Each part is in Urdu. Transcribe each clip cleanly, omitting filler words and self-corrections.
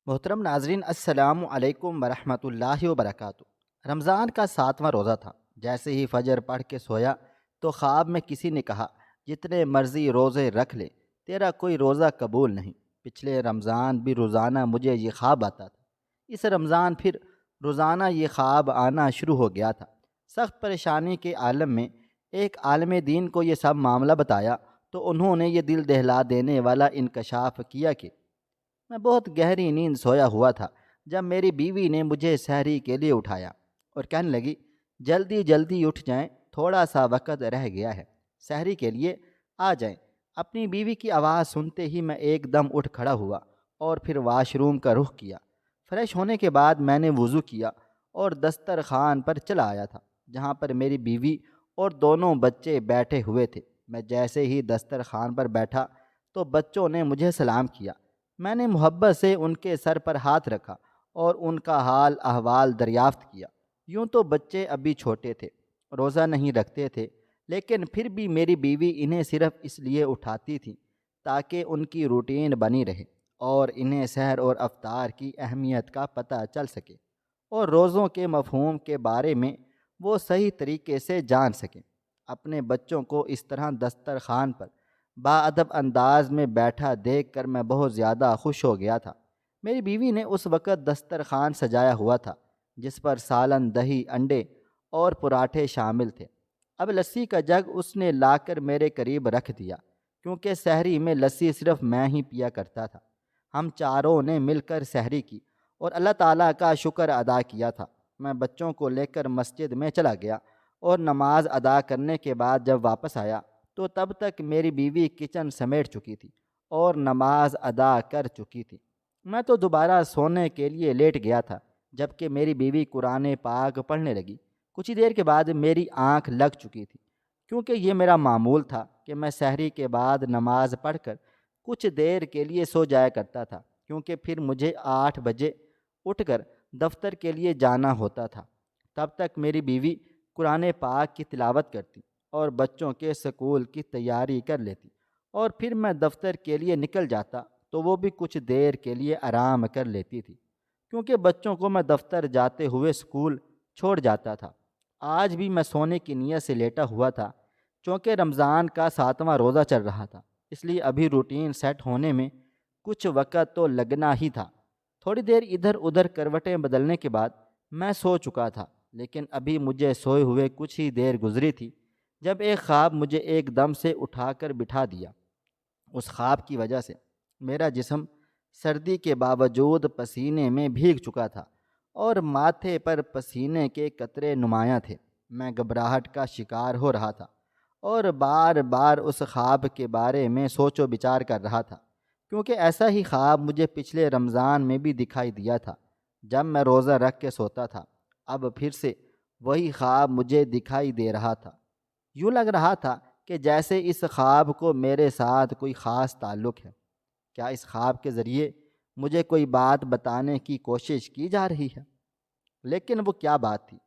محترم ناظرین، السلام علیکم ورحمۃ اللہ وبرکاتہ۔ رمضان کا 7واں روزہ تھا۔ جیسے ہی فجر پڑھ کے سویا تو خواب میں کسی نے کہا، جتنے مرضی روزے رکھ لے، تیرا کوئی روزہ قبول نہیں۔ پچھلے رمضان بھی روزانہ مجھے یہ خواب آتا تھا۔ اس رمضان پھر روزانہ یہ خواب آنا شروع ہو گیا تھا۔ سخت پریشانی کے عالم میں ایک عالم دین کو یہ سب معاملہ بتایا تو انہوں نے یہ دل دہلا دینے والا انکشاف کیا کہ میں بہت گہری نیند سویا ہوا تھا جب میری بیوی نے مجھے سحری کے لیے اٹھایا اور کہنے لگی، جلدی جلدی اٹھ جائیں، تھوڑا سا وقت رہ گیا ہے، سحری کے لیے آ جائیں۔ اپنی بیوی کی آواز سنتے ہی میں ایک دم اٹھ کھڑا ہوا اور پھر واش روم کا رخ کیا۔ فریش ہونے کے بعد میں نے وضو کیا اور دسترخوان پر چلا آیا تھا جہاں پر میری بیوی اور دونوں بچے بیٹھے ہوئے تھے۔ میں جیسے ہی دسترخوان پر بیٹھا تو بچوں نے مجھے سلام کیا۔ میں نے محبت سے ان کے سر پر ہاتھ رکھا اور ان کا حال احوال دریافت کیا۔ یوں تو بچے ابھی چھوٹے تھے، روزہ نہیں رکھتے تھے، لیکن پھر بھی میری بیوی انہیں صرف اس لیے اٹھاتی تھی تاکہ ان کی روٹین بنی رہے اور انہیں سحر اور افطار کی اہمیت کا پتہ چل سکے اور روزوں کے مفہوم کے بارے میں وہ صحیح طریقے سے جان سکیں۔ اپنے بچوں کو اس طرح دسترخوان پر باادب انداز میں بیٹھا دیکھ کر میں بہت زیادہ خوش ہو گیا تھا۔ میری بیوی نے اس وقت دسترخوان سجایا ہوا تھا جس پر سالن، دہی، انڈے اور پراٹھے شامل تھے۔ اب لسی کا جگ اس نے لا کر میرے قریب رکھ دیا، کیونکہ سحری میں لسی صرف میں ہی پیا کرتا تھا۔ ہم چاروں نے مل کر سحری کی اور اللہ تعالیٰ کا شکر ادا کیا تھا۔ میں بچوں کو لے کر مسجد میں چلا گیا اور نماز ادا کرنے کے بعد جب واپس آیا تو تب تک میری بیوی کچن سمیٹ چکی تھی اور نماز ادا کر چکی تھی۔ میں تو دوبارہ سونے کے لیے لیٹ گیا تھا جبکہ میری بیوی قرآن پاک پڑھنے لگی۔ کچھ ہی دیر کے بعد میری آنکھ لگ چکی تھی، کیونکہ یہ میرا معمول تھا کہ میں سحری کے بعد نماز پڑھ کر کچھ دیر کے لیے سو جایا کرتا تھا، کیونکہ پھر مجھے 8 بجے اٹھ کر دفتر کے لیے جانا ہوتا تھا۔ تب تک میری بیوی قرآن پاک کی تلاوت کرتی اور بچوں کے سکول کی تیاری کر لیتی، اور پھر میں دفتر کے لیے نکل جاتا تو وہ بھی کچھ دیر کے لیے آرام کر لیتی تھی، کیونکہ بچوں کو میں دفتر جاتے ہوئے سکول چھوڑ جاتا تھا۔ آج بھی میں سونے کی نیت سے لیٹا ہوا تھا، چونکہ رمضان کا 7واں روزہ چل رہا تھا، اس لیے ابھی روٹین سیٹ ہونے میں کچھ وقت تو لگنا ہی تھا۔ تھوڑی دیر ادھر ادھر کروٹیں بدلنے کے بعد میں سو چکا تھا، لیکن ابھی مجھے سوئے ہوئے کچھ ہی دیر گزری تھی جب ایک خواب مجھے ایک دم سے اٹھا کر بٹھا دیا۔ اس خواب کی وجہ سے میرا جسم سردی کے باوجود پسینے میں بھیگ چکا تھا اور ماتھے پر پسینے کے قطرے نمایاں تھے۔ میں گھبراہٹ کا شکار ہو رہا تھا اور بار بار اس خواب کے بارے میں سوچ و بچار کر رہا تھا، کیونکہ ایسا ہی خواب مجھے پچھلے رمضان میں بھی دکھائی دیا تھا جب میں روزہ رکھ کے سوتا تھا۔ اب پھر سے وہی خواب مجھے دکھائی دے رہا تھا۔ یوں لگ رہا تھا کہ جیسے اس خواب کو میرے ساتھ کوئی خاص تعلق ہے۔ کیا اس خواب کے ذریعے مجھے کوئی بات بتانے کی کوشش کی جا رہی ہے؟ لیکن وہ کیا بات تھی،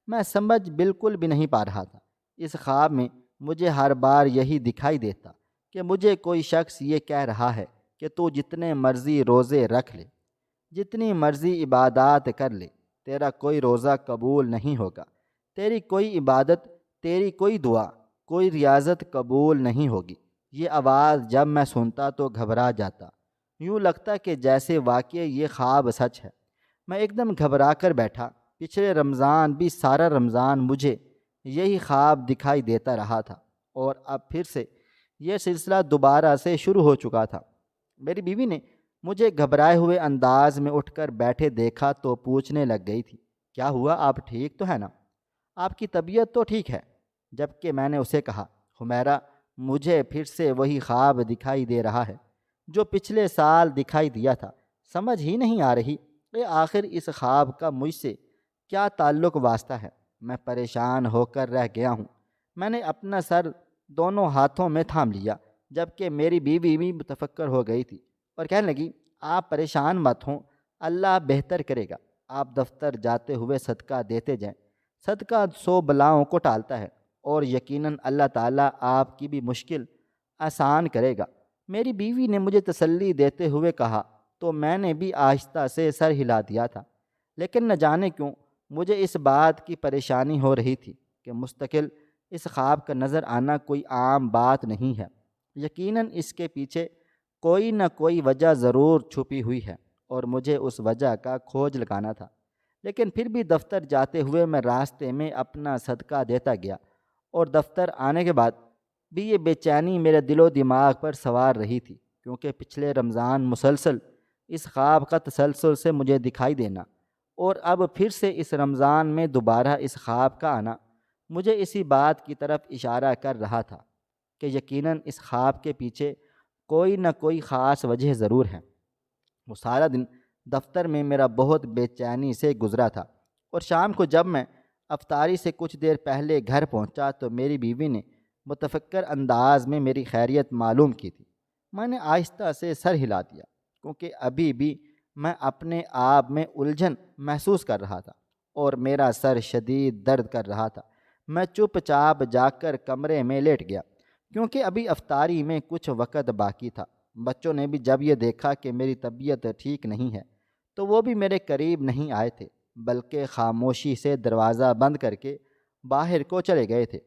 میں سمجھ بالکل بھی نہیں پا رہا تھا۔ اس خواب میں مجھے ہر بار یہی دکھائی دیتا کہ مجھے کوئی شخص یہ کہہ رہا ہے کہ تو جتنے مرضی روزے رکھ لے، جتنی مرضی عبادات کر لے، تیرا کوئی روزہ قبول نہیں ہوگا، تیری کوئی عبادت، تیری کوئی دعا، کوئی ریاضت قبول نہیں ہوگی۔ یہ آواز جب میں سنتا تو گھبرا جاتا، یوں لگتا کہ جیسے واقعی یہ خواب سچ ہے۔ میں ایک دم گھبرا کر بیٹھا۔ پچھلے رمضان بھی سارا رمضان مجھے یہی خواب دکھائی دیتا رہا تھا اور اب پھر سے یہ سلسلہ دوبارہ سے شروع ہو چکا تھا۔ میری بیوی نے مجھے گھبرائے ہوئے انداز میں اٹھ کر بیٹھے دیکھا تو پوچھنے لگ گئی تھی، کیا ہوا، آپ ٹھیک تو ہے نا؟ آپ کی طبیعت تو ٹھیک ہے؟ جبکہ میں نے اسے کہا، حمیرہ، مجھے پھر سے وہی خواب دکھائی دے رہا ہے جو پچھلے سال دکھائی دیا تھا۔ سمجھ ہی نہیں آ رہی کہ آخر اس خواب کا مجھ سے کیا تعلق واسطہ ہے۔ میں پریشان ہو کر رہ گیا ہوں۔ میں نے اپنا سر دونوں ہاتھوں میں تھام لیا، جبکہ میری بیوی بھی متفکر ہو گئی تھی اور کہنے لگی، آپ پریشان مت ہوں، اللہ بہتر کرے گا۔ آپ دفتر جاتے ہوئے صدقہ دیتے جائیں، صدقہ 100 بلاؤں کو ٹالتا ہے اور یقیناً اللہ تعالیٰ آپ کی بھی مشکل آسان کرے گا۔ میری بیوی نے مجھے تسلی دیتے ہوئے کہا، تو میں نے بھی آہستہ سے سر ہلا دیا تھا، لیکن نہ جانے کیوں مجھے اس بات کی پریشانی ہو رہی تھی کہ مستقل اس خواب کا نظر آنا کوئی عام بات نہیں ہے، یقیناً اس کے پیچھے کوئی نہ کوئی وجہ ضرور چھپی ہوئی ہے اور مجھے اس وجہ کا کھوج لگانا تھا۔ لیکن پھر بھی دفتر جاتے ہوئے میں راستے میں اپنا صدقہ دیتا گیا، اور دفتر آنے کے بعد بھی یہ بے چینی میرے دل و دماغ پر سوار رہی تھی، کیونکہ پچھلے رمضان مسلسل اس خواب کا تسلسل سے مجھے دکھائی دینا، اور اب پھر سے اس رمضان میں دوبارہ اس خواب کا آنا مجھے اسی بات کی طرف اشارہ کر رہا تھا کہ یقیناً اس خواب کے پیچھے کوئی نہ کوئی خاص وجہ ضرور ہے۔ وہ سارا دن دفتر میں میرا بہت بے چینی سے گزرا تھا، اور شام کو جب میں افطاری سے کچھ دیر پہلے گھر پہنچا تو میری بیوی نے متفکر انداز میں میری خیریت معلوم کی تھی۔ میں نے آہستہ سے سر ہلا دیا، کیونکہ ابھی بھی میں اپنے آپ میں الجھن محسوس کر رہا تھا اور میرا سر شدید درد کر رہا تھا۔ میں چپ چاپ جا کر کمرے میں لیٹ گیا، کیونکہ ابھی افطاری میں کچھ وقت باقی تھا۔ بچوں نے بھی جب یہ دیکھا کہ میری طبیعت ٹھیک نہیں ہے تو وہ بھی میرے قریب نہیں آئے تھے، بلکہ خاموشی سے دروازہ بند کر کے باہر کو چلے گئے تھے،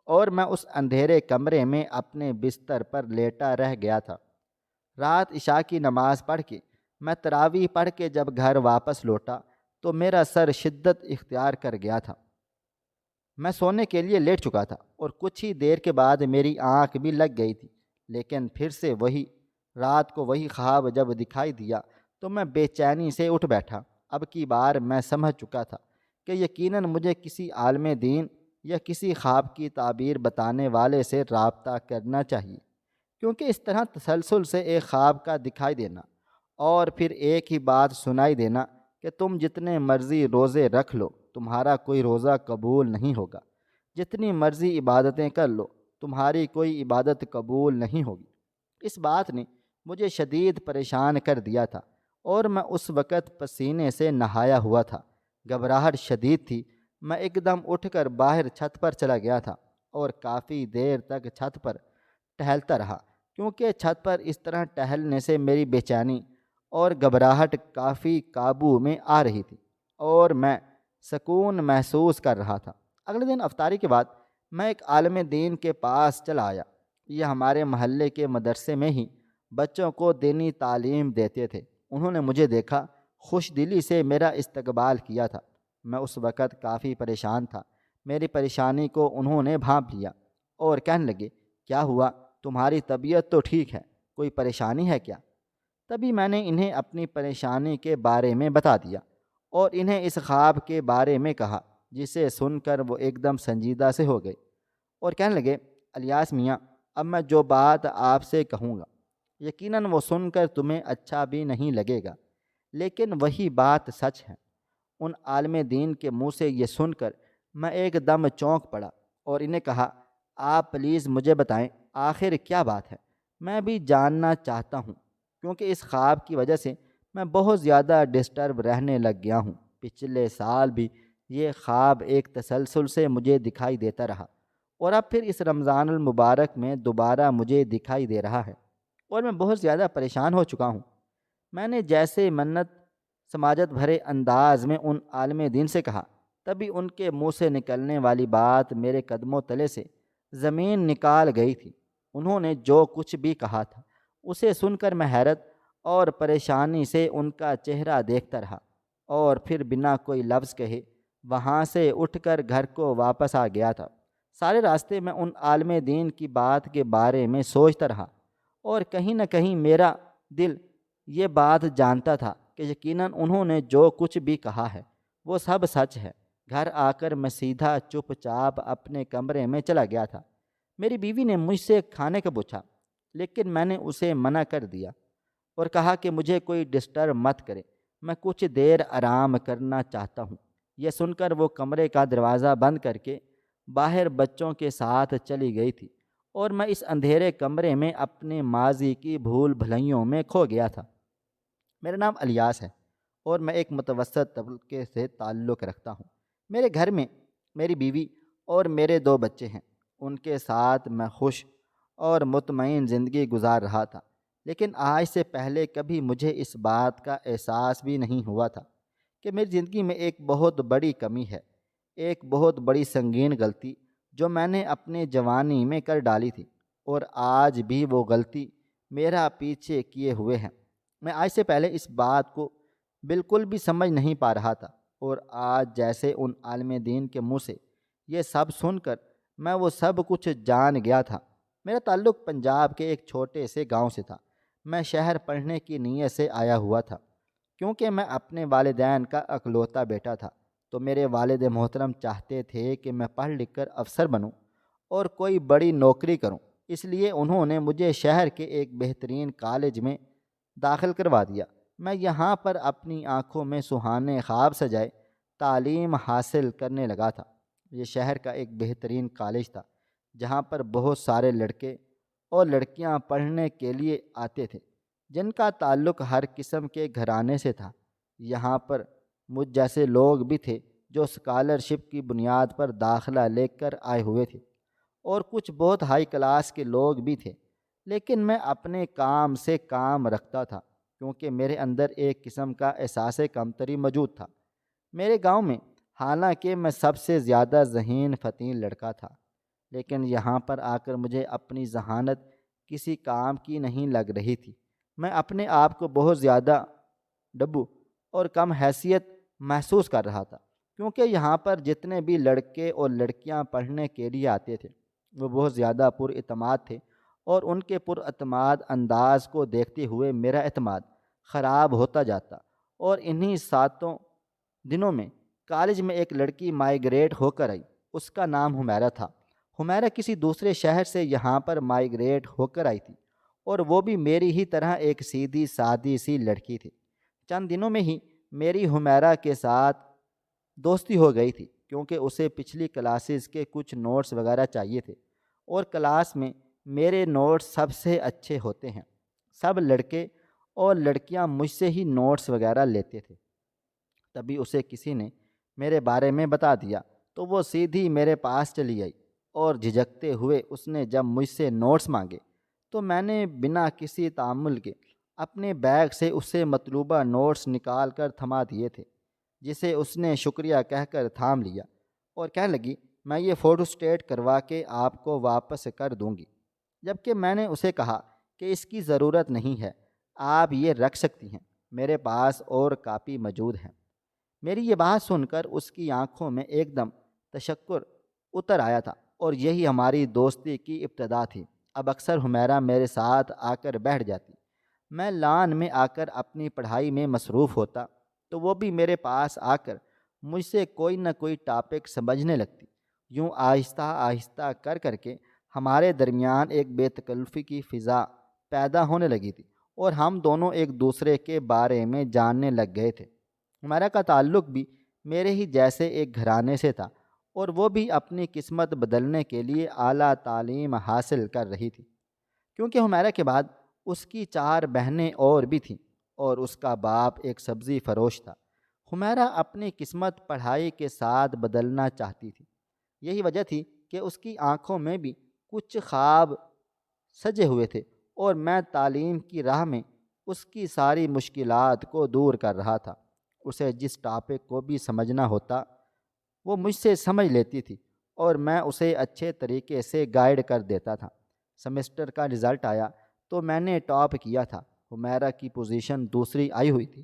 اور میں اس اندھیرے کمرے میں اپنے بستر پر لیٹا رہ گیا تھا۔ رات عشاء کی نماز پڑھ کے میں تراویح پڑھ کے جب گھر واپس لوٹا تو میرا سر شدت اختیار کر گیا تھا۔ میں سونے کے لیے لیٹ چکا تھا اور کچھ ہی دیر کے بعد میری آنکھ بھی لگ گئی تھی، لیکن پھر سے وہی رات کو وہی خواب جب دکھائی دیا تو میں بے چینی سے اٹھ بیٹھا۔ اب کی بار میں سمجھ چکا تھا کہ یقیناً مجھے کسی عالم دین یا کسی خواب کی تعبیر بتانے والے سے رابطہ کرنا چاہیے، کیونکہ اس طرح تسلسل سے ایک خواب کا دکھائی دینا اور پھر ایک ہی بات سنائی دینا کہ تم جتنے مرضی روزے رکھ لو تمہارا کوئی روزہ قبول نہیں ہوگا، جتنی مرضی عبادتیں کر لو تمہاری کوئی عبادت قبول نہیں ہوگی، اس بات نے مجھے شدید پریشان کر دیا تھا، اور میں اس وقت پسینے سے نہایا ہوا تھا۔ گھبراہٹ شدید تھی۔ میں ایک دم اٹھ کر باہر چھت پر چلا گیا تھا اور کافی دیر تک چھت پر ٹہلتا رہا، کیونکہ چھت پر اس طرح ٹہلنے سے میری بے چینی اور گھبراہٹ کافی قابو میں آ رہی تھی اور میں سکون محسوس کر رہا تھا۔ اگلے دن افطاری کے بعد میں ایک عالم دین کے پاس چلا آیا۔ یہ ہمارے محلے کے مدرسے میں ہی بچوں کو دینی تعلیم دیتے تھے۔ انہوں نے مجھے دیکھا، خوش دلی سے میرا استقبال کیا تھا۔ میں اس وقت کافی پریشان تھا۔ میری پریشانی کو انہوں نے بھانپ لیا اور کہنے لگے، کیا ہوا؟ تمہاری طبیعت تو ٹھیک ہے، کوئی پریشانی ہے کیا؟ تبھی میں نے انہیں اپنی پریشانی کے بارے میں بتا دیا اور انہیں اس خواب کے بارے میں کہا، جسے سن کر وہ ایک دم سنجیدہ سے ہو گئے اور کہنے لگے، الیاس میاں، اب میں جو بات آپ سے کہوں گا یقیناً وہ سن کر تمہیں اچھا بھی نہیں لگے گا، لیکن وہی بات سچ ہے۔ ان عالم دین کے منہ سے یہ سن کر میں ایک دم چونک پڑا اور انہیں کہا، آپ پلیز مجھے بتائیں آخر کیا بات ہے، میں بھی جاننا چاہتا ہوں، کیونکہ اس خواب کی وجہ سے میں بہت زیادہ ڈسٹرب رہنے لگ گیا ہوں۔ پچھلے سال بھی یہ خواب ایک تسلسل سے مجھے دکھائی دیتا رہا، اور اب پھر اس رمضان المبارک میں دوبارہ مجھے دکھائی دے رہا ہے، اور میں بہت زیادہ پریشان ہو چکا ہوں۔ میں نے جیسے منت سماجت بھرے انداز میں ان عالم دین سے کہا، تبھی ان کے منہ سے نکلنے والی بات میرے قدموں تلے سے زمین نکال گئی تھی۔ انہوں نے جو کچھ بھی کہا تھا اسے سن کر میں حیرت اور پریشانی سے ان کا چہرہ دیکھتا رہا، اور پھر بنا کوئی لفظ کہے وہاں سے اٹھ کر گھر کو واپس آ گیا تھا۔ سارے راستے میں ان عالم دین کی بات کے بارے میں سوچتا رہا، اور کہیں نہ کہیں میرا دل یہ بات جانتا تھا کہ یقیناً انہوں نے جو کچھ بھی کہا ہے وہ سب سچ ہے۔ گھر آ کر میں سیدھا چپ چاپ اپنے کمرے میں چلا گیا تھا۔ میری بیوی نے مجھ سے کھانے کا پوچھا، لیکن میں نے اسے منع کر دیا اور کہا کہ مجھے کوئی ڈسٹرب مت کرے، میں کچھ دیر آرام کرنا چاہتا ہوں۔ یہ سن کر وہ کمرے کا دروازہ بند کر کے باہر بچوں کے ساتھ چلی گئی تھی، اور میں اس اندھیرے کمرے میں اپنے ماضی کی بھول بھلائیوں میں کھو گیا تھا۔ میرا نام الیاس ہے اور میں ایک متوسط طبقے سے تعلق رکھتا ہوں۔ میرے گھر میں میری بیوی اور میرے 2 بچے ہیں۔ ان کے ساتھ میں خوش اور مطمئن زندگی گزار رہا تھا۔ لیکن آج سے پہلے کبھی مجھے اس بات کا احساس بھی نہیں ہوا تھا کہ میری زندگی میں ایک بہت بڑی کمی ہے، ایک بہت بڑی سنگین غلطی جو میں نے اپنے جوانی میں کر ڈالی تھی، اور آج بھی وہ غلطی میرا پیچھے کیے ہوئے ہیں۔ میں آج سے پہلے اس بات کو بالکل بھی سمجھ نہیں پا رہا تھا، اور آج جیسے ان عالم دین کے منہ سے یہ سب سن کر میں وہ سب کچھ جان گیا تھا۔ میرا تعلق پنجاب کے ایک چھوٹے سے گاؤں سے تھا۔ میں شہر پڑھنے کی نیت سے آیا ہوا تھا، کیونکہ میں اپنے والدین کا اکلوتا بیٹا تھا، تو میرے والد محترم چاہتے تھے کہ میں پڑھ لکھ کر افسر بنوں اور کوئی بڑی نوکری کروں۔ اس لیے انہوں نے مجھے شہر کے ایک بہترین کالج میں داخل کروا دیا۔ میں یہاں پر اپنی آنکھوں میں سہانے خواب سجائے تعلیم حاصل کرنے لگا تھا۔ یہ شہر کا ایک بہترین کالج تھا جہاں پر بہت سارے لڑکے اور لڑکیاں پڑھنے کے لیے آتے تھے جن کا تعلق ہر قسم کے گھرانے سے تھا۔ یہاں پر مجھ جیسے لوگ بھی تھے جو اسکالرشپ کی بنیاد پر داخلہ لے کر آئے ہوئے تھے، اور کچھ بہت ہائی کلاس کے لوگ بھی تھے، لیکن میں اپنے کام سے کام رکھتا تھا کیونکہ میرے اندر ایک قسم کا احساس کمتری موجود تھا۔ میرے گاؤں میں حالانکہ میں سب سے زیادہ ذہین فتین لڑکا تھا، لیکن یہاں پر آ کر مجھے اپنی ذہانت کسی کام کی نہیں لگ رہی تھی۔ میں اپنے آپ کو بہت زیادہ ڈبو اور کم حیثیت محسوس کر رہا تھا، کیونکہ یہاں پر جتنے بھی لڑکے اور لڑکیاں پڑھنے کے لیے آتے تھے وہ بہت زیادہ پر اعتماد تھے، اور ان کے پر اعتماد انداز کو دیکھتے ہوئے میرا اعتماد خراب ہوتا جاتا۔ اور انہی 7 دنوں میں کالج میں ایک لڑکی مائیگریٹ ہو کر آئی۔ اس کا نام حمیرہ تھا۔ حمیرہ کسی دوسرے شہر سے یہاں پر مائیگریٹ ہو کر آئی تھی، اور وہ بھی میری ہی طرح ایک سیدھی سادی سی لڑکی تھی۔ چند دنوں میں ہی میری حمیرہ کے ساتھ دوستی ہو گئی تھی، کیونکہ اسے پچھلی کلاسز کے کچھ نوٹس وغیرہ چاہیے تھے، اور کلاس میں میرے نوٹس سب سے اچھے ہوتے ہیں۔ سب لڑکے اور لڑکیاں مجھ سے ہی نوٹس وغیرہ لیتے تھے۔ تبھی اسے کسی نے میرے بارے میں بتا دیا تو وہ سیدھی میرے پاس چلی آئی، اور جھجکتے ہوئے اس نے جب مجھ سے نوٹس مانگے تو میں نے بنا کسی تعامل کے اپنے بیگ سے اسے مطلوبہ نوٹس نکال کر تھما دیے تھے، جسے اس نے شکریہ کہہ کر تھام لیا، اور کہنے لگی میں یہ فوٹو اسٹیٹ کروا کے آپ کو واپس کر دوں گی۔ جبکہ میں نے اسے کہا کہ اس کی ضرورت نہیں ہے، آپ یہ رکھ سکتی ہیں، میرے پاس اور کاپی موجود ہیں۔ میری یہ بات سن کر اس کی آنکھوں میں ایک دم تشکر اتر آیا تھا، اور یہی ہماری دوستی کی ابتدا تھی۔ اب اکثر حمیرہ میرے ساتھ آ کر بیٹھ جاتی۔ میں لان میں آ کر اپنی پڑھائی میں مصروف ہوتا تو وہ بھی میرے پاس آ کر مجھ سے کوئی نہ کوئی ٹاپک سمجھنے لگتی۔ یوں آہستہ آہستہ کر کر کے ہمارے درمیان ایک بے تکلفی کی فضا پیدا ہونے لگی تھی، اور ہم دونوں ایک دوسرے کے بارے میں جاننے لگ گئے تھے۔ حمیرہ کا تعلق بھی میرے ہی جیسے ایک گھرانے سے تھا، اور وہ بھی اپنی قسمت بدلنے کے لیے اعلیٰ تعلیم حاصل کر رہی تھی، کیونکہ حمیرہ کے بعد اس کی 4 بہنیں اور بھی تھیں، اور اس کا باپ ایک سبزی فروش تھا۔ حمیرہ اپنی قسمت پڑھائی کے ساتھ بدلنا چاہتی تھی۔ یہی وجہ تھی کہ اس کی آنکھوں میں بھی کچھ خواب سجے ہوئے تھے، اور میں تعلیم کی راہ میں اس کی ساری مشکلات کو دور کر رہا تھا۔ اسے جس ٹاپک کو بھی سمجھنا ہوتا وہ مجھ سے سمجھ لیتی تھی، اور میں اسے اچھے طریقے سے گائیڈ کر دیتا تھا۔ سیمسٹر کا رزلٹ آیا تو میں نے ٹاپ کیا تھا۔ حمیرہ کی پوزیشن دوسری آئی ہوئی تھی،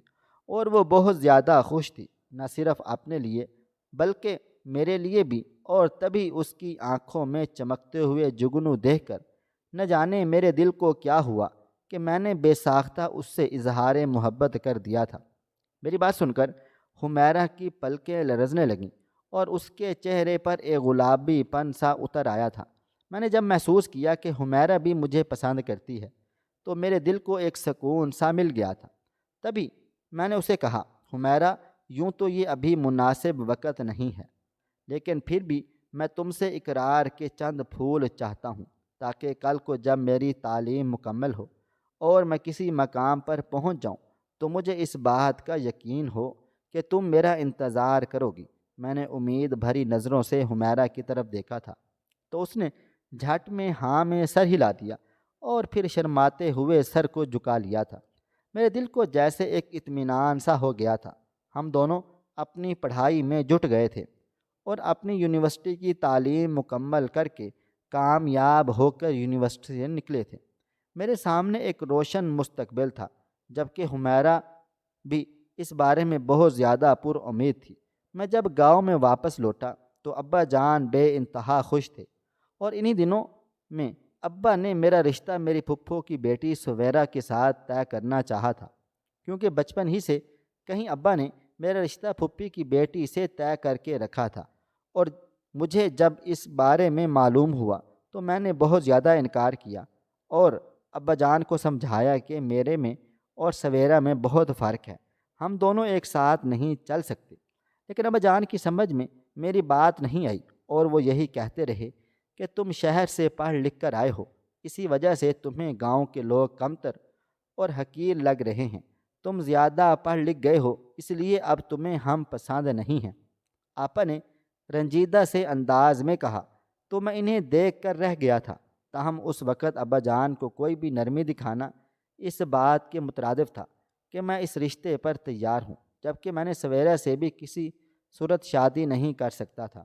اور وہ بہت زیادہ خوش تھی، نہ صرف اپنے لیے بلکہ میرے لیے بھی۔ اور تبھی اس کی آنکھوں میں چمکتے ہوئے جگنو دیکھ کر نہ جانے میرے دل کو کیا ہوا کہ میں نے بے ساختہ اس سے اظہار محبت کر دیا تھا۔ میری بات سن کر حمیرہ کی پلکیں لرزنے لگیں، اور اس کے چہرے پر ایک گلابی پن سا اتر آیا تھا۔ میں نے جب محسوس کیا کہ حمیرہ بھی مجھے پسند کرتی ہے تو میرے دل کو ایک سکون سا مل گیا تھا۔ تبھی میں نے اسے کہا حمیرہ، یوں تو یہ ابھی مناسب وقت نہیں ہے، لیکن پھر بھی میں تم سے اقرار کے چند پھول چاہتا ہوں، تاکہ کل کو جب میری تعلیم مکمل ہو اور میں کسی مقام پر پہنچ جاؤں تو مجھے اس بات کا یقین ہو کہ تم میرا انتظار کرو گی۔ میں نے امید بھری نظروں سے حمیرہ کی طرف دیکھا تھا تو اس نے جھٹ میں ہاں میں سر ہلا دیا، اور پھر شرماتے ہوئے سر کو جھکا لیا تھا۔ میرے دل کو جیسے ایک اطمینان سا ہو گیا تھا۔ ہم دونوں اپنی پڑھائی میں جٹ گئے تھے اور اپنی یونیورسٹی کی تعلیم مکمل کر کے کامیاب ہو کر یونیورسٹی سے نکلے تھے۔ میرے سامنے ایک روشن مستقبل تھا، جبکہ حمیرہ بھی اس بارے میں بہت زیادہ پر امید تھی۔ میں جب گاؤں میں واپس لوٹا تو ابا جان بے انتہا خوش تھے، اور انہی دنوں میں ابا نے میرا رشتہ میری پھپھو کی بیٹی سویرا کے ساتھ طے کرنا چاہا تھا، کیونکہ بچپن ہی سے کہیں ابا نے میرا رشتہ پھپھی کی بیٹی سے طے کر کے رکھا تھا، اور مجھے جب اس بارے میں معلوم ہوا تو میں نے بہت زیادہ انکار کیا اور ابا جان کو سمجھایا کہ میرے میں اور سویرا میں بہت فرق ہے، ہم دونوں ایک ساتھ نہیں چل سکتے۔ لیکن ابا جان کی سمجھ میں میری بات نہیں آئی، اور وہ یہی کہتے رہے کہ تم شہر سے پڑھ لکھ کر آئے ہو، اسی وجہ سے تمہیں گاؤں کے لوگ کمتر اور حقیر لگ رہے ہیں۔ تم زیادہ پڑھ لکھ گئے ہو، اس لیے اب تمہیں ہم پسند نہیں ہیں۔ آپا نے رنجیدہ سے انداز میں کہا تو میں انہیں دیکھ کر رہ گیا تھا۔ تاہم اس وقت ابا جان کو کوئی بھی نرمی دکھانا اس بات کے مترادف تھا کہ میں اس رشتے پر تیار ہوں، جبکہ میں نے سویرا سے بھی کسی صورت شادی نہیں کر سکتا تھا۔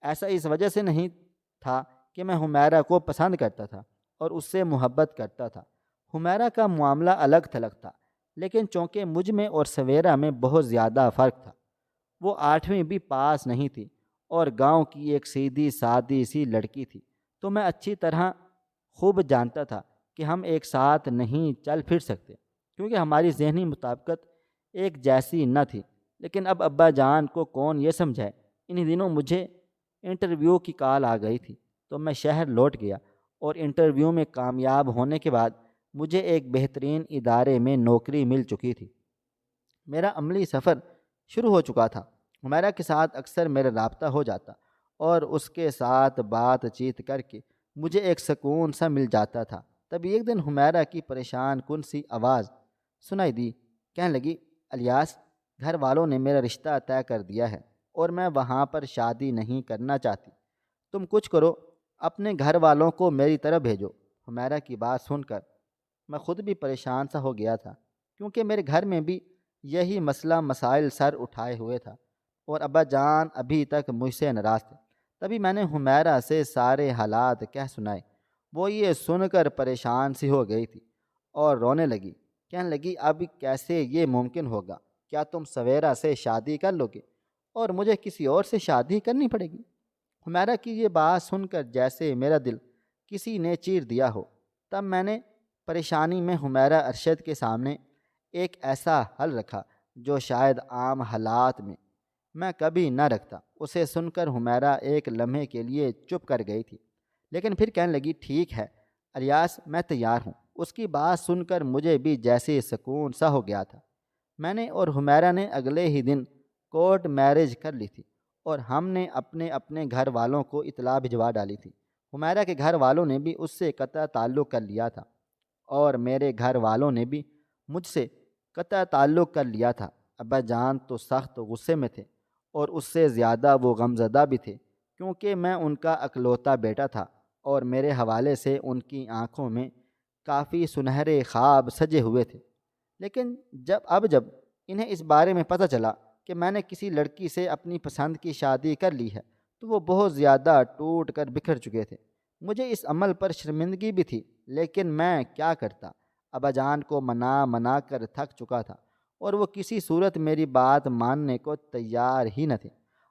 ایسا اس وجہ سے نہیں تھا کہ میں حمیرہ کو پسند کرتا تھا اور اس سے محبت کرتا تھا۔ حمیرہ کا معاملہ الگ تھلگ تھا، لیکن چونکہ مجھ میں اور سویرا میں بہت زیادہ فرق تھا، وہ 8ویں بھی پاس نہیں تھی اور گاؤں کی ایک سیدھی سادی سی لڑکی تھی، تو میں اچھی طرح خوب جانتا تھا کہ ہم ایک ساتھ نہیں چل پھر سکتے، کیونکہ ہماری ذہنی مطابقت ایک جیسی نہ تھی۔ لیکن اب ابا جان کو کون یہ سمجھائے۔ انہی دنوں مجھے انٹرویو کی کال آ گئی تھی، تو میں شہر لوٹ گیا، اور انٹرویو میں کامیاب ہونے کے بعد مجھے ایک بہترین ادارے میں نوکری مل چکی تھی۔ میرا عملی سفر شروع ہو چکا تھا۔ حمیرہ کے ساتھ اکثر میرا رابطہ ہو جاتا اور اس کے ساتھ بات چیت کر کے مجھے ایک سکون سا مل جاتا تھا۔ تبھی ایک دن حمیرہ کی پریشان کن سی آواز سنائی دی۔ کہنے لگی، الیاس، گھر والوں نے میرا رشتہ طے کر دیا ہے اور میں وہاں پر شادی نہیں کرنا چاہتی۔ تم کچھ کرو، اپنے گھر والوں کو میری طرف بھیجو۔ حمیرہ کی بات سن کر میں خود بھی پریشان سا ہو گیا تھا، کیونکہ میرے گھر میں بھی یہی مسئلہ مسائل سر اٹھائے ہوئے تھا، اور ابا جان ابھی تک مجھ سے ناراض تھے۔ تبھی میں نے حمیرہ سے سارے حالات کہہ سنائے۔ وہ یہ سن کر پریشان سی ہو گئی تھی اور رونے لگی۔ کہنے لگی، اب کیسے یہ ممکن ہوگا؟ کیا تم سویرا سے شادی کر لو گے اور مجھے کسی اور سے شادی کرنی پڑے گی؟ حمیرہ کی یہ بات سن کر جیسے میرا دل کسی نے چیر دیا ہو۔ تب میں نے پریشانی میں حمیرہ ارشد کے سامنے ایک ایسا حل رکھا جو شاید عام حالات میں کبھی نہ رکھتا۔ اسے سن کر حمیرہ ایک لمحے کے لیے چپ کر گئی تھی، لیکن پھر کہنے لگی، ٹھیک ہے الیاس، میں تیار ہوں۔ اس کی بات سن کر مجھے بھی جیسے سکون سا ہو گیا تھا۔ میں نے اور حمیرہ نے اگلے ہی دن کورٹ میرج کر لی تھی، اور ہم نے اپنے اپنے گھر والوں کو اطلاع بھجوا ڈالی تھی۔ حمیرہ کے گھر والوں نے بھی اس سے قطع تعلق کر لیا تھا، اور میرے گھر والوں نے بھی مجھ سے قطع تعلق کر لیا تھا۔ ابا جان تو سخت غصے میں تھے، اور اس سے زیادہ وہ غمزدہ بھی تھے، کیونکہ میں ان کا اکلوتا بیٹا تھا، اور میرے حوالے سے ان کی آنکھوں میں کافی سنہرے خواب سجے ہوئے تھے۔ لیکن جب انہیں اس بارے میں پتہ چلا کہ میں نے کسی لڑکی سے اپنی پسند کی شادی کر لی ہے، تو وہ بہت زیادہ ٹوٹ کر بکھر چکے تھے۔ مجھے اس عمل پر شرمندگی بھی تھی، لیکن میں کیا کرتا؟ ابا جان کو منا کر تھک چکا تھا، اور وہ کسی صورت میری بات ماننے کو تیار ہی نہ تھے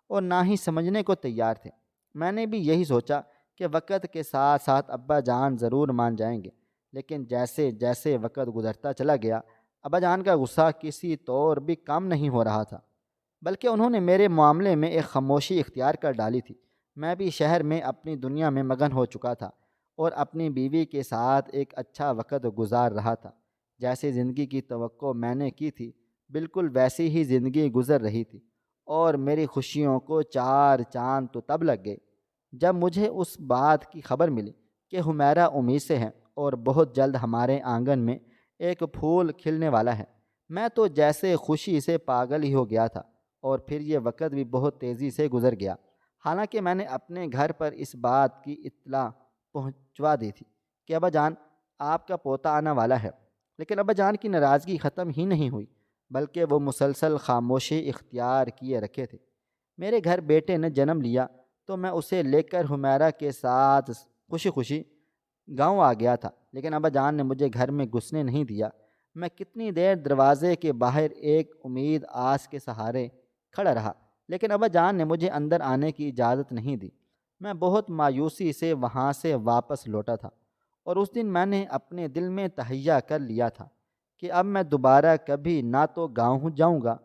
اور نہ ہی سمجھنے کو تیار تھے۔ میں نے بھی یہی سوچا کہ وقت کے ساتھ ساتھ ابا جان ضرور مان جائیں گے، لیکن جیسے جیسے وقت گزرتا چلا گیا، ابا جان کا غصہ کسی طور بھی کم نہیں ہو رہا تھا، بلکہ انہوں نے میرے معاملے میں ایک خاموشی اختیار کر ڈالی تھی۔ میں بھی شہر میں اپنی دنیا میں مگن ہو چکا تھا، اور اپنی بیوی کے ساتھ ایک اچھا وقت گزار رہا تھا۔ جیسے زندگی کی توقع میں نے کی تھی، بالکل ویسی ہی زندگی گزر رہی تھی، اور میری خوشیوں کو 4 چاند تو تب لگ گئے جب مجھے اس بات کی خبر ملی کہ حمیرہ امید سے ہے، اور بہت جلد ہمارے آنگن میں ایک پھول کھلنے والا ہے۔ میں تو جیسے خوشی سے پاگل ہی ہو گیا تھا، اور پھر یہ وقت بھی بہت تیزی سے گزر گیا۔ حالانکہ میں نے اپنے گھر پر اس بات کی اطلاع پہنچوا دی تھی کہ ابا جان، آپ کا پوتا آنے والا ہے۔ لیکن ابا جان کی ناراضگی ختم ہی نہیں ہوئی، بلکہ وہ مسلسل خاموشی اختیار کیے رکھے تھے۔ میرے گھر بیٹے نے جنم لیا تو میں اسے لے کر حمیرہ کے ساتھ خوشی خوشی گاؤں آ گیا تھا، لیکن ابا جان نے مجھے گھر میں گھسنے نہیں دیا۔ میں کتنی دیر دروازے کے باہر ایک امید آس کے سہارے کھڑا رہا، لیکن ابا جان نے مجھے اندر آنے کی اجازت نہیں دی۔ میں بہت مایوسی سے وہاں سے واپس لوٹا تھا، اور اس دن میں نے اپنے دل میں تہیہ کر لیا تھا کہ اب میں دوبارہ کبھی نہ تو گاؤں جاؤں گا،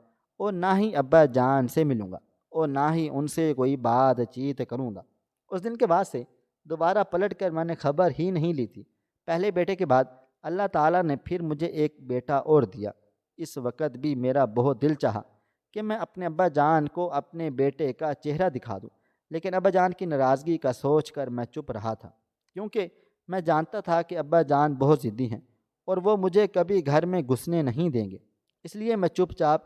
اور نہ ہی ابا جان سے ملوں گا، اور نہ ہی ان سے کوئی بات چیت کروں گا۔ اس دن کے بعد سے دوبارہ پلٹ کر میں نے خبر ہی نہیں لی تھی۔ پہلے بیٹے کے بعد اللہ تعالیٰ نے پھر مجھے ایک بیٹا اور دیا۔ اس وقت بھی میرا بہت دل چاہا کہ میں اپنے ابا جان کو اپنے بیٹے کا چہرہ دکھا دوں، لیکن ابا جان کی ناراضگی کا سوچ کر میں چپ رہا تھا، کیونکہ میں جانتا تھا کہ ابا جان بہت ضدی ہیں اور وہ مجھے کبھی گھر میں گھسنے نہیں دیں گے۔ اس لیے میں چپ چاپ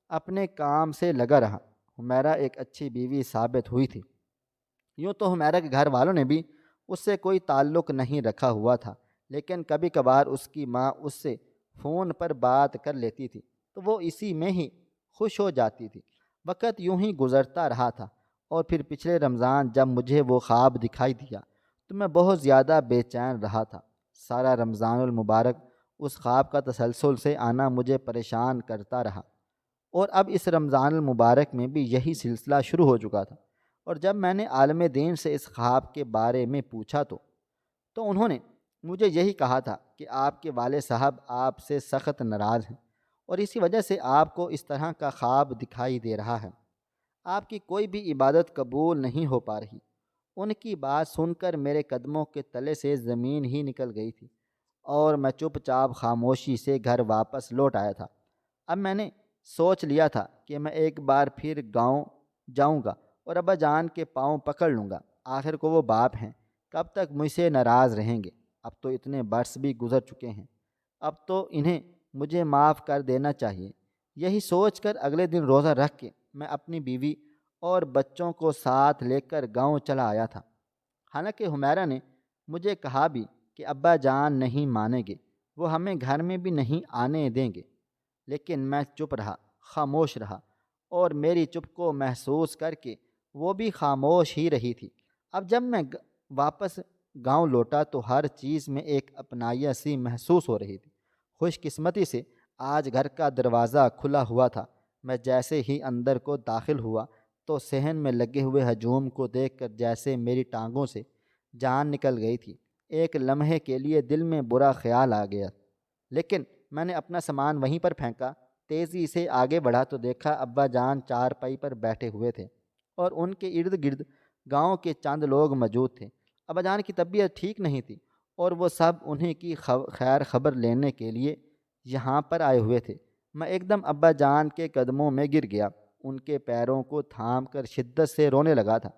اپنے کام سے لگا رہا۔ حمیرہ ایک اچھی بیوی ثابت ہوئی تھی۔ یوں تو حمیرہ کے گھر والوں نے بھی اس سے کوئی تعلق نہیں رکھا ہوا تھا، لیکن کبھی کبھار اس کی ماں اس سے فون پر بات کر لیتی تھی تو وہ اسی میں ہی خوش ہو جاتی تھی۔ وقت یوں ہی گزرتا رہا تھا، اور پھر پچھلے رمضان جب مجھے وہ خواب دکھائی دیا تو میں بہت زیادہ بے چین رہا تھا۔ سارا رمضان المبارک اس خواب کا تسلسل سے آنا مجھے پریشان کرتا رہا، اور اب اس رمضان المبارک میں بھی یہی سلسلہ شروع ہو چکا تھا۔ اور جب میں نے عالم دین سے اس خواب کے بارے میں پوچھا تو انہوں نے مجھے یہی کہا تھا کہ آپ کے والد صاحب آپ سے سخت ناراض ہیں، اور اسی وجہ سے آپ کو اس طرح کا خواب دکھائی دے رہا ہے۔ آپ کی کوئی بھی عبادت قبول نہیں ہو پا رہی۔ ان کی بات سن کر میرے قدموں کے تلے سے زمین ہی نکل گئی تھی، اور میں چپ چاپ خاموشی سے گھر واپس لوٹ آیا تھا۔ اب میں نے سوچ لیا تھا کہ میں ایک بار پھر گاؤں جاؤں گا اور ابا جان کے پاؤں پکڑ لوں گا۔ آخر کو وہ باپ ہیں، کب تک مجھ سے ناراض رہیں گے؟ اب تو اتنے برس بھی گزر چکے ہیں، اب تو انہیں مجھے معاف کر دینا چاہیے۔ یہی سوچ کر اگلے دن روزہ رکھ کے میں اپنی بیوی اور بچوں کو ساتھ لے کر گاؤں چلا آیا تھا۔ حالانکہ حمیرہ نے مجھے کہا بھی کہ ابا جان نہیں مانیں گے، وہ ہمیں گھر میں بھی نہیں آنے دیں گے، لیکن میں چپ رہا، خاموش رہا، اور میری چپ کو محسوس کر کے وہ بھی خاموش ہی رہی تھی۔ اب جب میں واپس گاؤں لوٹا تو ہر چیز میں ایک اپنائیت سی محسوس ہو رہی تھی۔ خوش قسمتی سے آج گھر کا دروازہ کھلا ہوا تھا۔ میں جیسے ہی اندر کو داخل ہوا تو صحن میں لگے ہوئے ہجوم کو دیکھ کر جیسے میری ٹانگوں سے جان نکل گئی تھی۔ ایک لمحے کے لیے دل میں برا خیال آ گیا، لیکن میں نے اپنا سامان وہیں پر پھینکا۔ تیزی سے آگے بڑھا تو دیکھا ابا جان چارپائی پر بیٹھے ہوئے تھے، اور ان کے ارد گرد گاؤں کے چند لوگ موجود تھے۔ ابا جان کی طبیعت ٹھیک نہیں تھی، اور وہ سب انہیں کی خیر خبر لینے کے لیے یہاں پر آئے ہوئے تھے۔ میں ایک دم ابا جان کے قدموں میں گر گیا، ان کے پیروں کو تھام کر شدت سے رونے لگا تھا۔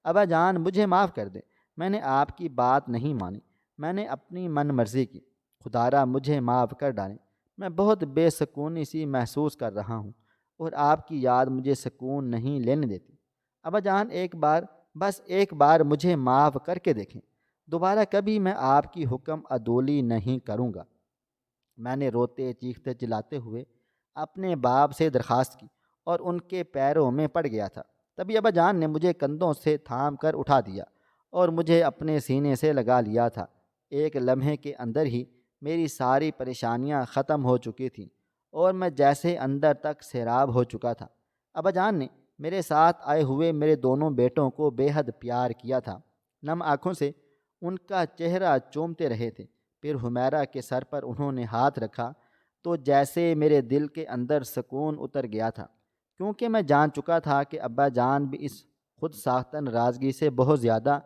ابا جان مجھے معاف کر دیں، میں نے آپ کی بات نہیں مانی، میں نے اپنی من مرضی کی، خدارا مجھے معاف کر ڈالیں۔ میں بہت بے سکونی سی محسوس کر رہا ہوں، اور آپ کی یاد مجھے سکون نہیں لینے دیتی۔ ابا جان بس ایک بار مجھے معاف کر کے دیکھیں، دوبارہ کبھی میں آپ کی حکم عدولی نہیں کروں گا۔ میں نے روتے چیختے چلاتے ہوئے اپنے باپ سے درخواست کی، اور ان کے پیروں میں پڑ گیا تھا۔ تبھی ابا جان نے مجھے کندھوں سے تھام کر اٹھا دیا اور مجھے اپنے سینے سے لگا لیا تھا۔ ایک لمحے کے اندر ہی میری ساری پریشانیاں ختم ہو چکی تھیں، اور میں جیسے اندر تک سیراب ہو چکا تھا۔ ابا جان نے میرے ساتھ آئے ہوئے میرے دونوں بیٹوں کو بے حد پیار کیا تھا۔ نم آنکھوں سے ان کا چہرہ چومتے رہے تھے۔ پھر حمیرہ کے سر پر انہوں نے ہاتھ رکھا تو جیسے میرے دل کے اندر سکون اتر گیا تھا، کیونکہ میں جان چکا تھا کہ ابا جان بھی اس خود ساختہ ناراضگی سے بہت زیادہ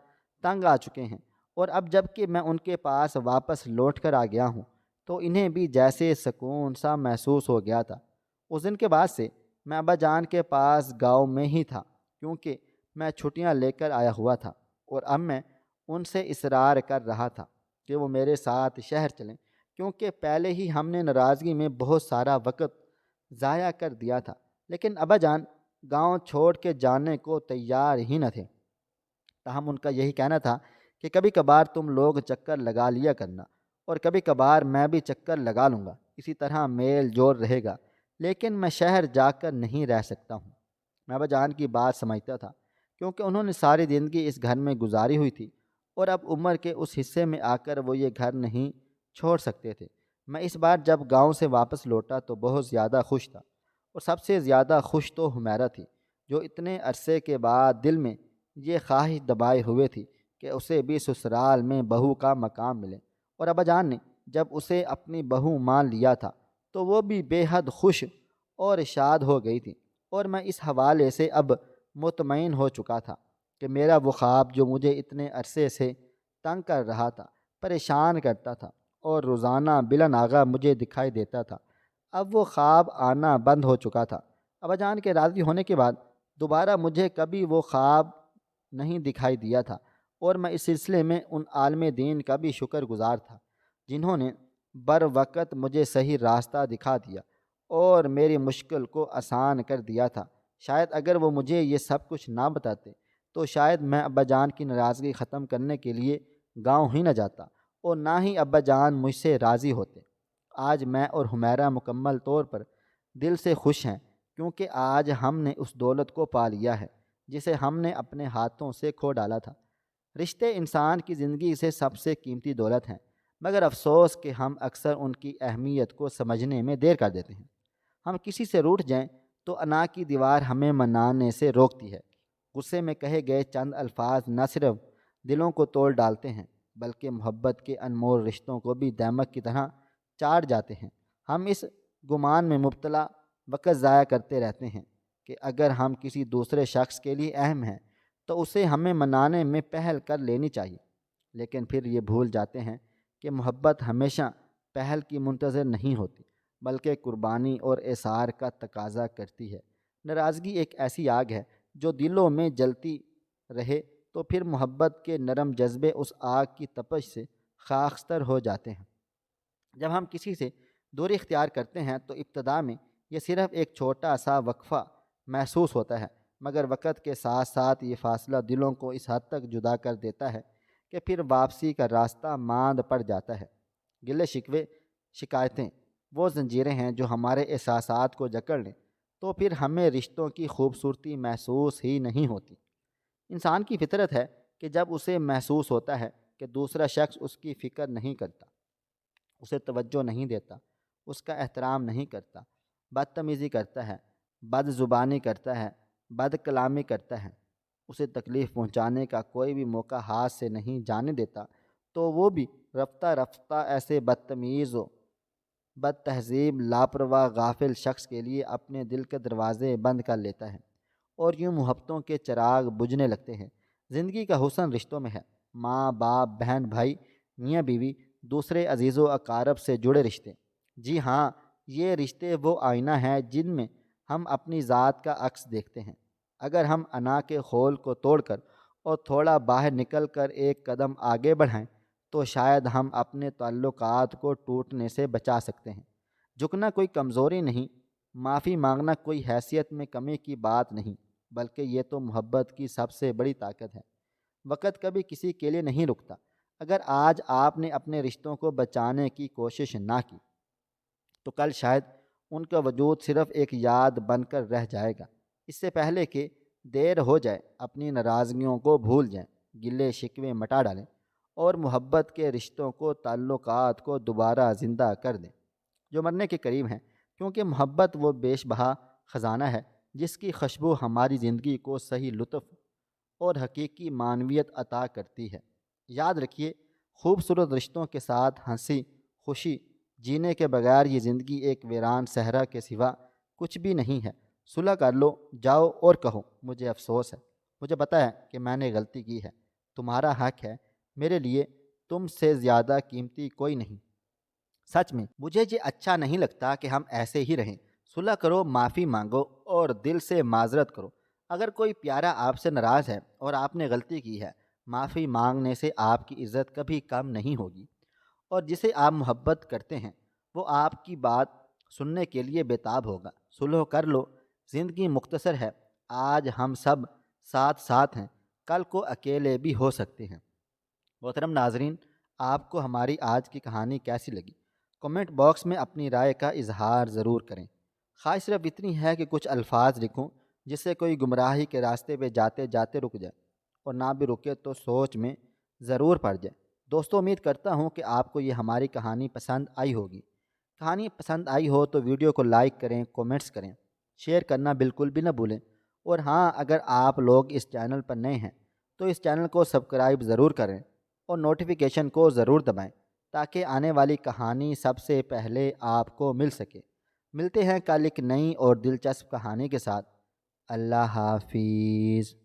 تنگ آ چکے ہیں، اور اب جب کہ میں ان کے پاس واپس لوٹ کر آ گیا ہوں تو انہیں بھی جیسے سکون سا محسوس ہو گیا تھا۔ اس دن کے بعد سے میں ابا جان کے پاس گاؤں میں ہی تھا، کیونکہ میں چھٹیاں لے کر آیا ہوا تھا، اور اب میں ان سے اصرار کر رہا تھا کہ وہ میرے ساتھ شہر چلیں، کیونکہ پہلے ہی ہم نے ناراضگی میں بہت سارا وقت ضائع کر دیا تھا۔ لیکن ابا جان گاؤں چھوڑ کے جانے کو تیار ہی نہ تھے۔ تاہم ان کا یہی کہنا تھا کہ کبھی کبھار تم لوگ چکر لگا لیا کرنا، اور کبھی کبھار میں بھی چکر لگا لوں گا، اسی طرح میل جول رہے گا، لیکن میں شہر جا کر نہیں رہ سکتا ہوں۔ میں ابا جان کی بات سمجھتا تھا، کیونکہ انہوں نے ساری زندگی اس گھر میں گزاری ہوئی تھی اور اب عمر کے اس حصے میں آ کر وہ یہ گھر نہیں چھوڑ سکتے تھے۔ میں اس بار جب گاؤں سے واپس لوٹا تو بہت زیادہ خوش تھا، اور سب سے زیادہ خوش تو حمیرہ تھی، جو اتنے عرصے کے بعد دل میں یہ خواہش دبائے ہوئے تھی کہ اسے بھی سسرال میں بہو کا مقام ملے۔ اور ابا جان نے جب اسے اپنی بہو مان لیا تھا تو وہ بھی بے حد خوش اور شاد ہو گئی تھی، اور میں اس حوالے سے اب مطمئن ہو چکا تھا کہ میرا وہ خواب جو مجھے اتنے عرصے سے تنگ کر رہا تھا، پریشان کرتا تھا اور روزانہ بلا ناغہ مجھے دکھائی دیتا تھا، اب وہ خواب آنا بند ہو چکا تھا۔ ابا جان کے راضی ہونے کے بعد دوبارہ مجھے کبھی وہ خواب نہیں دکھائی دیا تھا، اور میں اس سلسلے میں ان عالم دین کا بھی شکر گزار تھا جنہوں نے بر وقت مجھے صحیح راستہ دکھا دیا اور میری مشکل کو آسان کر دیا تھا۔ شاید اگر وہ مجھے یہ سب کچھ نہ بتاتے تو شاید میں ابا جان کی ناراضگی ختم کرنے کے لیے گاؤں ہی نہ جاتا، اور نہ ہی ابا جان مجھ سے راضی ہوتے۔ آج میں اور حمیرہ مکمل طور پر دل سے خوش ہیں، کیونکہ آج ہم نے اس دولت کو پا لیا ہے جسے ہم نے اپنے ہاتھوں سے کھو ڈالا تھا۔ رشتے انسان کی زندگی سے سب سے قیمتی دولت ہیں، مگر افسوس کہ ہم اکثر ان کی اہمیت کو سمجھنے میں دیر کر دیتے ہیں۔ ہم کسی سے روٹھ جائیں تو انا کی دیوار ہمیں منانے سے روکتی ہے۔ غصے میں کہے گئے چند الفاظ نہ صرف دلوں کو توڑ ڈالتے ہیں بلکہ محبت کے انمول رشتوں کو بھی دیمک کی طرح چاٹ جاتے ہیں۔ ہم اس گمان میں مبتلا وقت ضائع کرتے رہتے ہیں کہ اگر ہم کسی دوسرے شخص کے لیے اہم ہیں تو اسے ہمیں منانے میں پہل کر لینی چاہیے، لیکن پھر یہ بھول جاتے ہیں کہ محبت ہمیشہ پہل کی منتظر نہیں ہوتی بلکہ قربانی اور اثار کا تقاضا کرتی ہے۔ ناراضگی ایک ایسی آگ ہے جو دلوں میں جلتی رہے تو پھر محبت کے نرم جذبے اس آگ کی تپش سے خاکستر ہو جاتے ہیں۔ جب ہم کسی سے دوری اختیار کرتے ہیں تو ابتدا میں یہ صرف ایک چھوٹا سا وقفہ محسوس ہوتا ہے، مگر وقت کے ساتھ ساتھ یہ فاصلہ دلوں کو اس حد تک جدا کر دیتا ہے کہ پھر واپسی کا راستہ ماند پڑ جاتا ہے۔ گلے شکوے، شکایتیں وہ زنجیریں ہیں جو ہمارے احساسات کو جکڑ لیں تو پھر ہمیں رشتوں کی خوبصورتی محسوس ہی نہیں ہوتی۔ انسان کی فطرت ہے کہ جب اسے محسوس ہوتا ہے کہ دوسرا شخص اس کی فکر نہیں کرتا، اسے توجہ نہیں دیتا، اس کا احترام نہیں کرتا، بدتمیزی کرتا ہے، بد زبانی کرتا ہے، بد کلامی کرتا ہے، اسے تکلیف پہنچانے کا کوئی بھی موقع ہاتھ سے نہیں جانے دیتا، تو وہ بھی رفتہ رفتہ ایسے بدتمیز و بد تہذیب، لاپرواہ، غافل شخص کے لیے اپنے دل کے دروازے بند کر لیتا ہے، اور یوں محبتوں کے چراغ بجھنے لگتے ہیں۔ زندگی کا حسن رشتوں میں ہے، ماں باپ، بہن بھائی، میاں بیوی، دوسرے عزیز و اقارب سے جڑے رشتے۔ جی ہاں، یہ رشتے وہ آئینہ ہیں جن میں ہم اپنی ذات کا عکس دیکھتے ہیں۔ اگر ہم انا کے خول کو توڑ کر اور تھوڑا باہر نکل کر ایک قدم آگے بڑھائیں تو شاید ہم اپنے تعلقات کو ٹوٹنے سے بچا سکتے ہیں۔ جھکنا کوئی کمزوری نہیں، معافی مانگنا کوئی حیثیت میں کمی کی بات نہیں، بلکہ یہ تو محبت کی سب سے بڑی طاقت ہے۔ وقت کبھی کسی کے لیے نہیں رکتا۔ اگر آج آپ نے اپنے رشتوں کو بچانے کی کوشش نہ کی تو کل شاید ان کا وجود صرف ایک یاد بن کر رہ جائے گا۔ اس سے پہلے کہ دیر ہو جائے اپنی ناراضگیوں کو بھول جائیں، گلے شکوے مٹا ڈالیں اور محبت کے رشتوں کو، تعلقات کو دوبارہ زندہ کر دیں جو مرنے کے قریب ہیں، کیونکہ محبت وہ بیش بہا خزانہ ہے جس کی خوشبو ہماری زندگی کو صحیح لطف اور حقیقی معنویت عطا کرتی ہے۔ یاد رکھیے، خوبصورت رشتوں کے ساتھ ہنسی خوشی جینے کے بغیر یہ زندگی ایک ویران صحرا کے سوا کچھ بھی نہیں ہے۔ صلح کر لو، جاؤ اور کہو مجھے افسوس ہے، مجھے پتہ ہے کہ میں نے غلطی کی ہے، تمہارا حق ہے، میرے لیے تم سے زیادہ قیمتی کوئی نہیں۔ سچ میں مجھے یہ اچھا نہیں لگتا کہ ہم ایسے ہی رہیں۔ صلح کرو، معافی مانگو اور دل سے معذرت کرو۔ اگر کوئی پیارا آپ سے ناراض ہے اور آپ نے غلطی کی ہے، معافی مانگنے سے آپ کی عزت کبھی کم نہیں ہوگی، اور جسے آپ محبت کرتے ہیں وہ آپ کی بات سننے کے لیے بےتاب ہوگا۔ صلح کر لو، زندگی مختصر ہے، آج ہم سب ساتھ ساتھ ہیں، کل کو اکیلے بھی ہو سکتے ہیں۔ محترم ناظرین، آپ کو ہماری آج کی کہانی کیسی لگی؟ کمنٹ باکس میں اپنی رائے کا اظہار ضرور کریں۔ خواہش صرف اتنی ہے کہ کچھ الفاظ لکھوں جس سے کوئی گمراہی کے راستے پہ جاتے جاتے رک جائے، اور نہ بھی رکے تو سوچ میں ضرور پڑ جائے۔ دوستو، امید کرتا ہوں کہ آپ کو یہ ہماری کہانی پسند آئی ہوگی۔ کہانی پسند آئی ہو تو ویڈیو کو لائک کریں، کومنٹس کریں، شیئر کرنا بالکل بھی نہ بھولیں۔ اور ہاں، اگر آپ لوگ اس چینل پر نئے ہیں تو اس چینل کو سبسکرائب ضرور کریں اور نوٹیفیکیشن کو ضرور دبائیں تاکہ آنے والی کہانی سب سے پہلے آپ کو مل سکے۔ ملتے ہیں کل ایک نئی اور دلچسپ کہانی کے ساتھ۔ اللہ حافظ۔